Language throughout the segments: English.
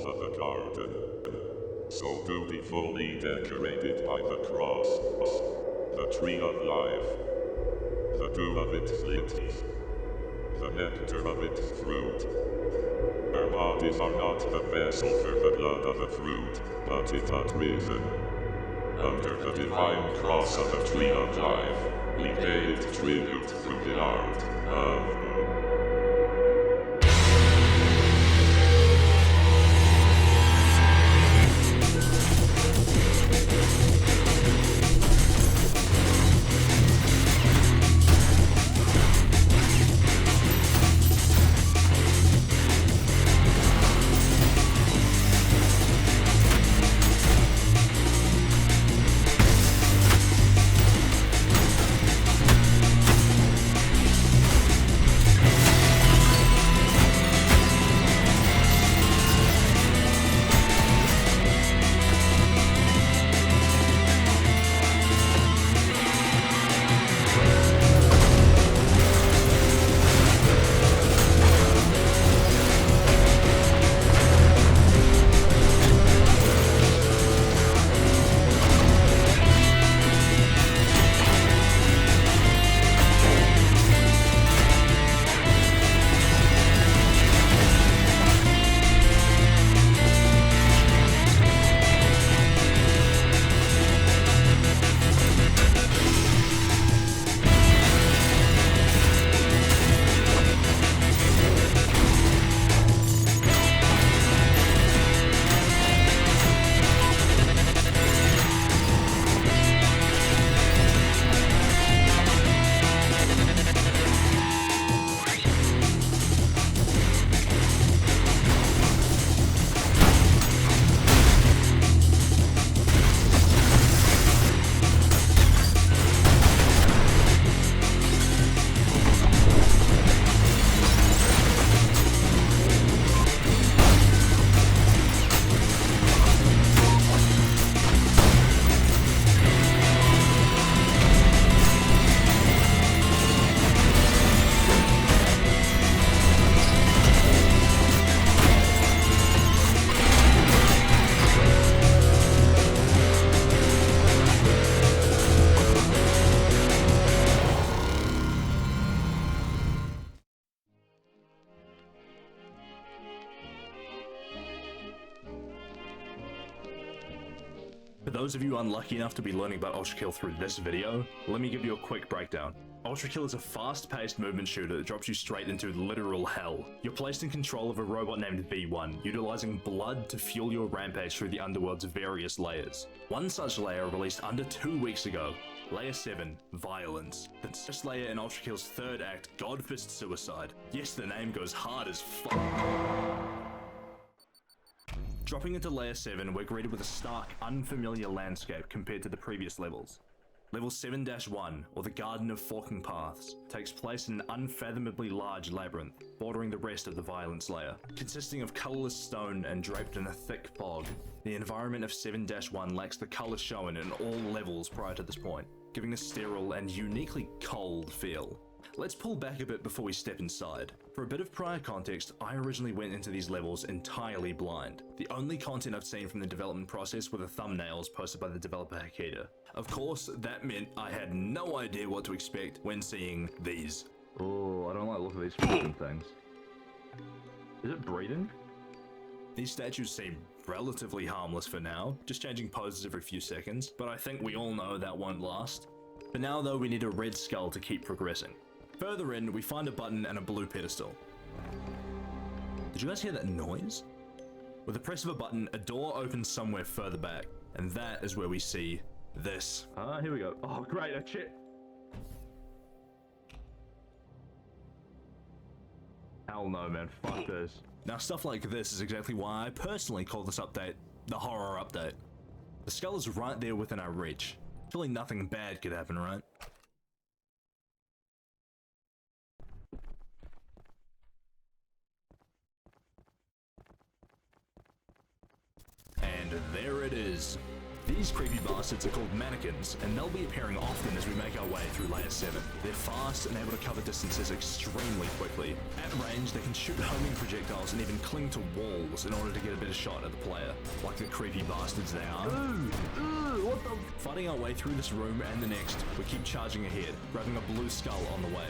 walls of the garden, so beautifully decorated by the cross, the tree of life, the dew of its leaves, the nectar of its fruit. Our bodies are not the vessel for the blood of the fruit, but it hath risen. Under the divine cross of the tree of life, we pay it tribute through the art of For those of you unlucky enough to be learning about ULTRAKILL through this video, let me give you a quick breakdown. ULTRAKILL is a fast-paced movement shooter that drops you straight into literal hell. You're placed in control of a robot named V1, utilizing blood to fuel your rampage through the underworld's various layers. One such layer released under 2 weeks ago, Layer 7, Violence. The first layer in ULTRAKILL's third act, Godfist Suicide. Yes, the name goes hard as fuck. Dropping into Layer 7, we're greeted with a stark, unfamiliar landscape compared to the previous levels. Level 7-1, or the Garden of Forking Paths, takes place in an unfathomably large labyrinth, bordering the rest of the Violence layer. Consisting of colourless stone and draped in a thick fog, the environment of 7-1 lacks the colour shown in all levels prior to this point, giving a sterile and uniquely cold feel. Let's pull back a bit before we step inside. For a bit of prior context, I originally went into these levels entirely blind. The only content I've seen from the development process were the thumbnails posted by the developer Hakita. Of course, that meant I had no idea what to expect when seeing these. Oh, I don't like the look of these fucking things. Is it breathing? These statues seem relatively harmless for now, just changing poses every few seconds, but I think we all know that won't last. For now though, we need a red skull to keep progressing. Further in, we find a button and a blue pedestal. Did you guys hear that noise? With the press of a button, a door opens somewhere further back, and that is where we see this. Here we go. Oh great, a chit. Hell no, man, fuck this. Now stuff like this is exactly why I personally call this update the horror update. The skull is right there within our reach. Surely nothing bad could happen, right? And there it is. These creepy bastards are called mannequins, and they'll be appearing often as we make our way through layer 7. They're fast and able to cover distances extremely quickly. At range, they can shoot homing projectiles and even cling to walls in order to get a better shot at the player. Like the creepy bastards they are. What the? Fighting our way through this room and the next, we keep charging ahead, grabbing a blue skull on the way.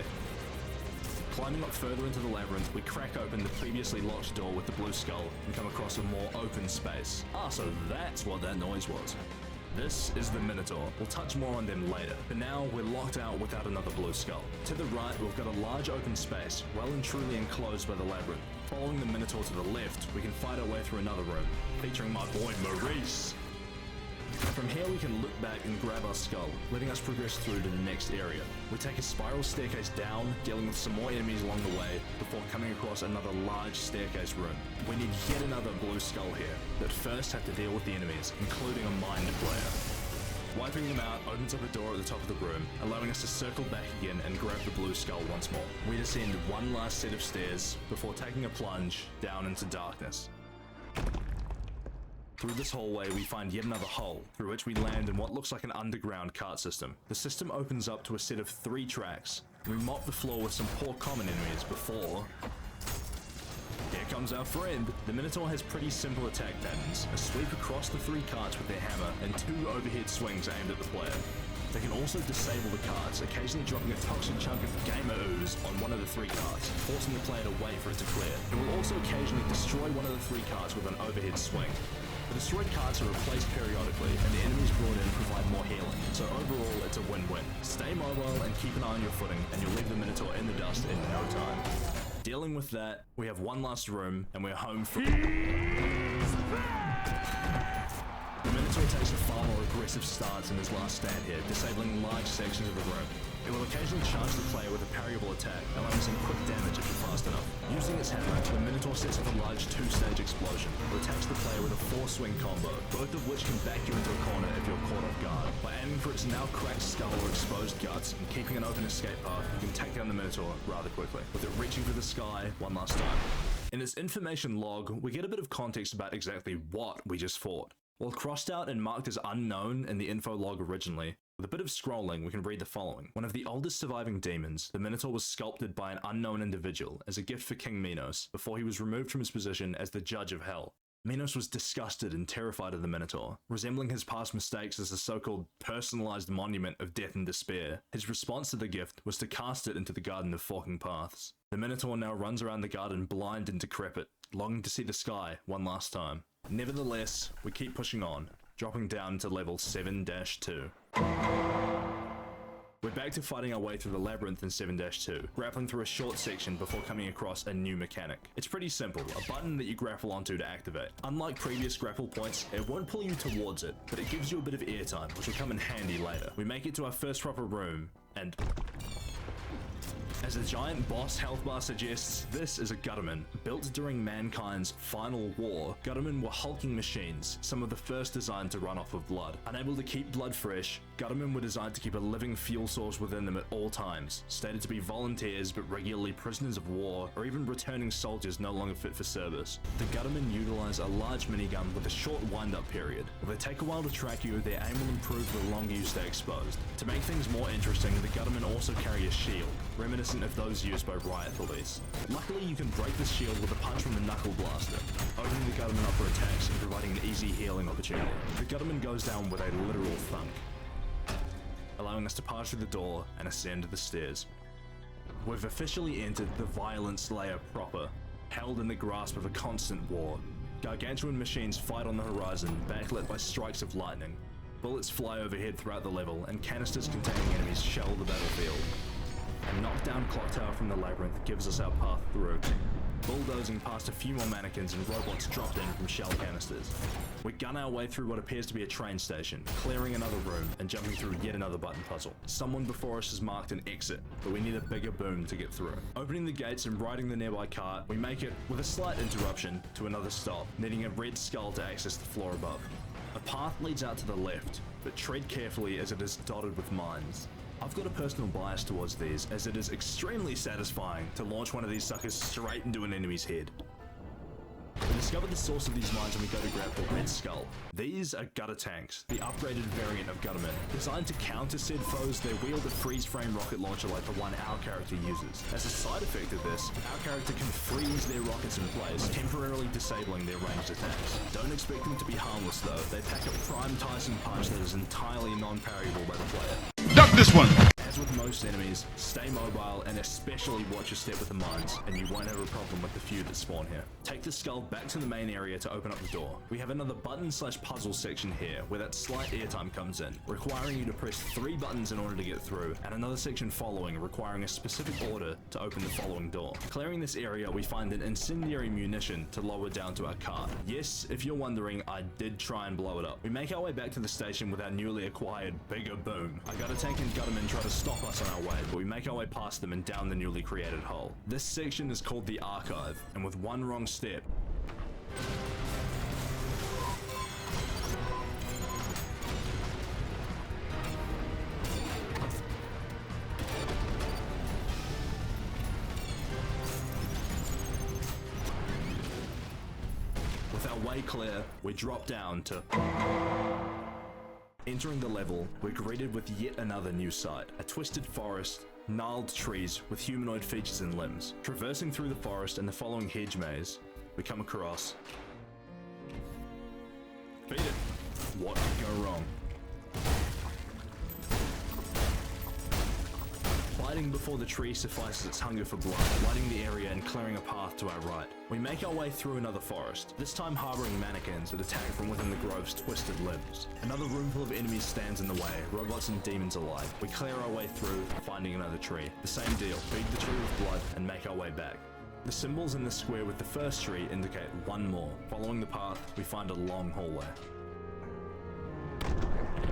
Climbing up further into the labyrinth, we crack open the previously locked door with the blue skull and come across a more open space. Ah, so that's what that noise was. This is the Minotaur. We'll touch more on them later, but now we're locked out without another blue skull. To the right, we've got a large open space, well and truly enclosed by the labyrinth. Following the Minotaur to the left, we can fight our way through another room, featuring my boy Maurice. From here we can look back and grab our skull, letting us progress through to the next area. We take a spiral staircase down, dealing with some more enemies along the way, before coming across another large staircase room. We need yet another blue skull here, but first have to deal with the enemies, including a mind player. Wiping them out opens up a door at the top of the room, allowing us to circle back again and grab the blue skull once more. We descend one last set of stairs, before taking a plunge down into darkness. Through this hallway, we find yet another hole, through which we land in what looks like an underground cart system. The system opens up to a set of 3 tracks. We mop the floor with some poor common enemies before... Here comes our friend! The Minotaur has pretty simple attack patterns, a sweep across the 3 carts with their hammer, and 2 overhead swings aimed at the player. They can also disable the carts, occasionally dropping a toxic chunk of gamer ooze on one of the 3 carts, forcing the player to wait for it to clear. It will also occasionally destroy one of the 3 carts with an overhead swing. The destroyed carts are replaced periodically, and the enemies brought in provide more healing, so overall it's a win-win. Stay mobile and keep an eye on your footing, and you'll leave the Minotaur in the dust in no time. Dealing with that, we have one last room, and we're home free. The Minotaur takes a far more aggressive stance in his last stand here, disabling large sections of the room. It will occasionally charge the player with a parryable attack, allowing some quick damage if you're fast enough. Using its hammer, the Minotaur sets up a large 2-stage explosion, that attacks the player with a 4-swing combo, both of which can back you into a corner if you're caught off guard. By aiming for its now cracked skull or exposed guts, and keeping an open escape path, you can take down the Minotaur rather quickly, with it reaching for the sky one last time. In this information log, we get a bit of context about exactly what we just fought. While crossed out and marked as unknown in the info log originally, with a bit of scrolling, we can read the following. One of the oldest surviving demons, the Minotaur was sculpted by an unknown individual as a gift for King Minos, before he was removed from his position as the Judge of Hell. Minos was disgusted and terrified of the Minotaur, resembling his past mistakes as a so-called personalized monument of death and despair. His response to the gift was to cast it into the Garden of Forking Paths. The Minotaur now runs around the garden blind and decrepit, longing to see the sky one last time. Nevertheless, we keep pushing on, dropping down to level 7-2. We're back to fighting our way through the labyrinth in 7-2, grappling through a short section before coming across a new mechanic. It's pretty simple, a button that you grapple onto to activate. Unlike previous grapple points, it won't pull you towards it, but it gives you a bit of airtime, which will come in handy later. We make it to our first proper room, and... as the giant boss health bar suggests, this is a Gutterman. Built during mankind's final war, Guttermen were hulking machines, some of the first designed to run off of blood. Unable to keep blood fresh, Guttermen were designed to keep a living fuel source within them at all times, stated to be volunteers but regularly prisoners of war, or even returning soldiers no longer fit for service. The Guttermen utilize a large minigun with a short wind-up period. If they take a while to track you, their aim will improve the longer you stay exposed. To make things more interesting, the Guttermen also carry a shield, reminiscent of those used by riot police. Luckily, you can break this shield with a punch from the Knuckle Blaster, opening the Gutterman up for attacks and providing an easy healing opportunity. The Gutterman goes down with a literal thunk, allowing us to pass through the door and ascend the stairs. We've officially entered the Violence Layer proper, held in the grasp of a constant war. Gargantuan machines fight on the horizon, backlit by strikes of lightning. Bullets fly overhead throughout the level, and canisters containing enemies shell the battlefield. A knockdown clock tower from the labyrinth gives us our path through, bulldozing past a few more mannequins and robots dropped in from shell canisters. We gun our way through what appears to be a train station, clearing another room and jumping through yet another button puzzle. Someone before us has marked an exit, but we need a bigger boom to get through. Opening the gates and riding the nearby cart, we make it, with a slight interruption, to another stop, needing a red skull to access the floor above. A path leads out to the left, but tread carefully as it is dotted with mines. I've got a personal bias towards these, as it is extremely satisfying to launch one of these suckers straight into an enemy's head. We discover the source of these mines when we go to grab the Red Skull. These are gutter tanks, the upgraded variant of Guttermen. Designed to counter said foes, they wield a freeze-frame rocket launcher like the one our character uses. As a side effect of this, our character can freeze their rockets in place, temporarily disabling their ranged attacks. Don't expect them to be harmless though, they pack a prime Tyson punch that is entirely non-parryable by the player. Duck this one! As with most enemies, stay mobile and especially watch your step with the mines, and you won't have a problem with the few that spawn here. Take the skull back to the main area to open up the door. We have another button/puzzle section here, where that slight airtime comes in, requiring you to press 3 buttons in order to get through, and another section following, requiring a specific order to open the following door. Clearing this area, we find an incendiary munition to lower down to our cart. Yes, if you're wondering, I did try and blow it up. We make our way back to the station with our newly acquired bigger boom. I got a tank and Gutterman try to stop us on our way, but we make our way past them and down the newly created hole. This section is called the Archive, and with one wrong step, with our way clear, we drop down to... Entering the level, we're greeted with yet another new sight, a twisted forest, gnarled trees with humanoid features and limbs. Traversing through the forest and the following hedge maze, we come across... Beat it! What could go wrong? Fighting before the tree suffices its hunger for blood, lighting the area and clearing a path to our right. We make our way through another forest, this time harboring mannequins that attack from within the grove's twisted limbs. Another room full of enemies stands in the way, robots and demons alike. We clear our way through, finding another tree. The same deal, feed the tree with blood and make our way back. The symbols in the square with the first tree indicate one more. Following the path, we find a long hallway.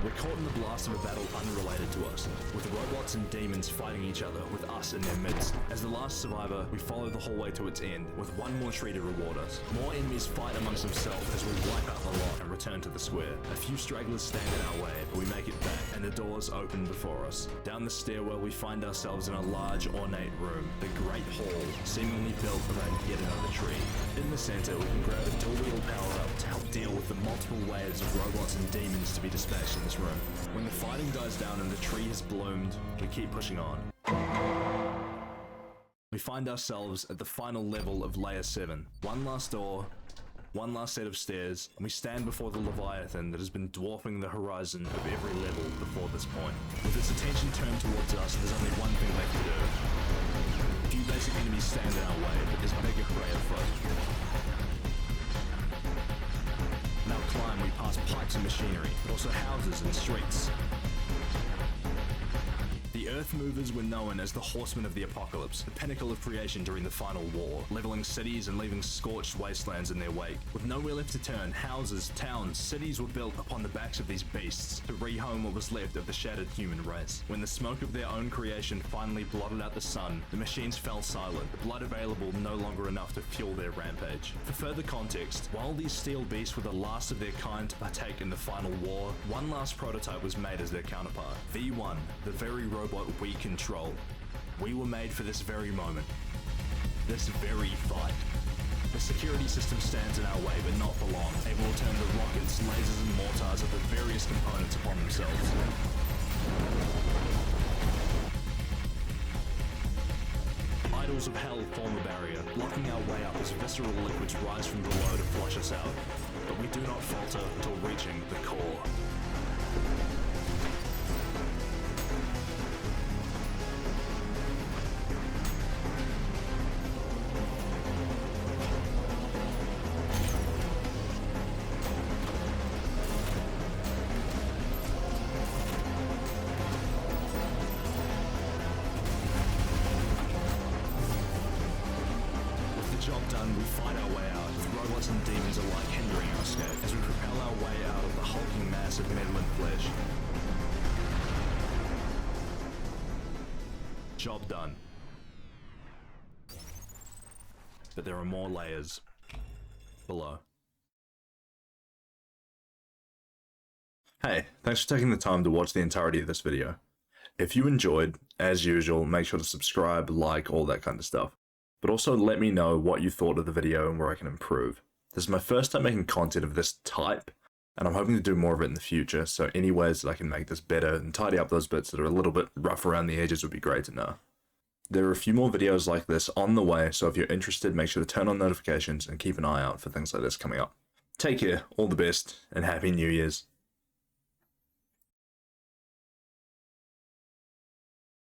We're caught in the blast of a battle unrelated to us, with robots and demons fighting each other with us in their midst. As the last survivor, we follow the hallway to its end, with one more tree to reward us. More enemies fight amongst themselves as we wipe out the lot and return to the square. A few stragglers stand in our way, but we make it back, and the doors open before us. Down the stairwell, we find ourselves in a large, ornate room, the Great Hall, seemingly built around yet another tree. In the center, we can grab a dual-wheel power-up to help deal with the multiple waves of robots and demons to be dispatched in this room. When the fighting dies down and the tree has bloomed, we keep pushing on. We find ourselves at the final level of Layer 7. One last door, one last set of stairs, and we stand before the Leviathan that has been dwarfing the horizon of every level before this point. With its attention turned towards us, there's only one thing left to do. A few basic enemies stand in our way, but there's bigger prey afoot. In our climb, we pass pipes and machinery, but also houses and streets. The Earth Movers were known as the Horsemen of the Apocalypse, the pinnacle of creation during the final war, leveling cities and leaving scorched wastelands in their wake. With nowhere left to turn, houses, towns, cities were built upon the backs of these beasts to rehome what was left of the shattered human race. When the smoke of their own creation finally blotted out the sun, the machines fell silent, the blood available no longer enough to fuel their rampage. For further context, while these steel beasts were the last of their kind to partake in the final war, one last prototype was made as their counterpart. V1, the very robot we control. We were made for this very moment. This very fight. The security system stands in our way, but not for long, able to turn the rockets, lasers and mortars of the various components upon themselves. Idols of hell form a barrier, blocking our way up as visceral liquids rise from below to flush us out. But we do not falter until reaching the core. Job done, we fight our way out, with robots and demons alike hindering our escape, as we propel our way out of the hulking mass of metal and flesh. Job done. But there are more layers below. Hey, thanks for taking the time to watch the entirety of this video. If you enjoyed, as usual, make sure to subscribe, like, all that kind of stuff. But also let me know what you thought of the video and where I can improve. This is my first time making content of this type, and I'm hoping to do more of it in the future, so any ways that I can make this better and tidy up those bits that are a little bit rough around the edges would be great to know. There are a few more videos like this on the way, so if you're interested, make sure to turn on notifications and keep an eye out for things like this coming up. Take care, all the best, and Happy New Year's.